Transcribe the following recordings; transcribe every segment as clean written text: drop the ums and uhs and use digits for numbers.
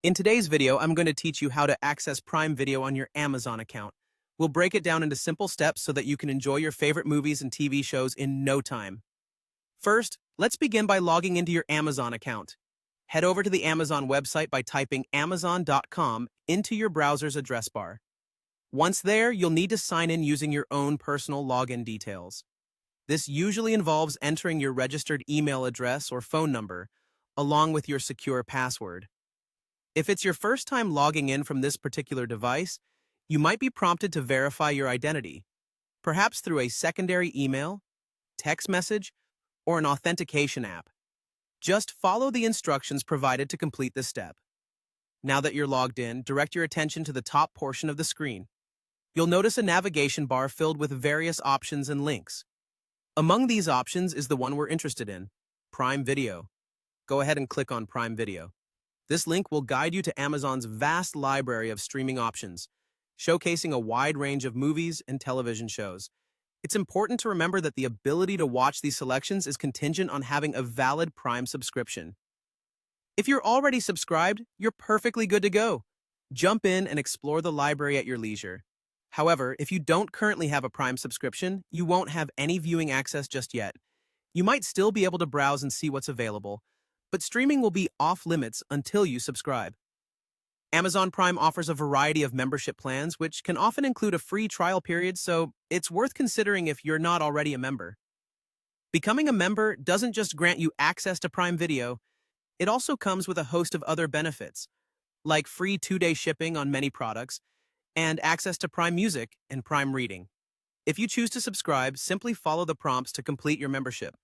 In today's video, I'm going to teach you how to access Prime Video on your Amazon account. We'll break it down into simple steps so that you can enjoy your favorite movies and TV shows in no time. First, let's begin by logging into your Amazon account. Head over to the Amazon website by typing amazon.com into your browser's address bar. Once there, you'll need to sign in using your own personal login details. This usually involves entering your registered email address or phone number, along with your secure password. If it's your first time logging in from this particular device, you might be prompted to verify your identity, perhaps through a secondary email, text message, or an authentication app. Just follow the instructions provided to complete this step. Now that you're logged in, direct your attention to the top portion of the screen. You'll notice a navigation bar filled with various options and links. Among these options is the one we're interested in, Prime Video. Go ahead and click on Prime Video. This link will guide you to Amazon's vast library of streaming options, showcasing a wide range of movies and television shows. It's important to remember that the ability to watch these selections is contingent on having a valid Prime subscription. If you're already subscribed, you're perfectly good to go. Jump in and explore the library at your leisure. However, if you don't currently have a Prime subscription, you won't have any viewing access just yet. You might still be able to browse and see what's available, but streaming will be off limits until you subscribe. Amazon Prime offers a variety of membership plans, which can often include a free trial period, so it's worth considering if you're not already a member. Becoming a member doesn't just grant you access to Prime Video, it also comes with a host of other benefits, like free 2-day shipping on many products, and access to Prime Music and Prime Reading. If you choose to subscribe, simply follow the prompts to complete your membership.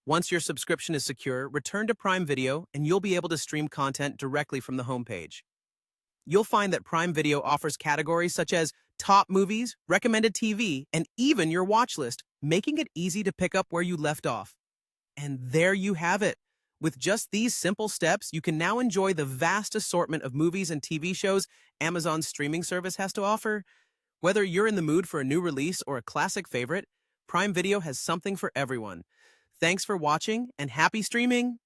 Once your subscription is secure, return to Prime Video and you'll be able to stream content directly from the homepage. You'll find that Prime Video offers categories such as top movies, recommended TV, and even your watch list, making it easy to pick up where you left off. And there you have it. With just these simple steps, you can now enjoy the vast assortment of movies and TV shows Amazon's streaming service has to offer. Whether you're in the mood for a new release or a classic favorite, Prime Video has something for everyone. Thanks for watching and happy streaming!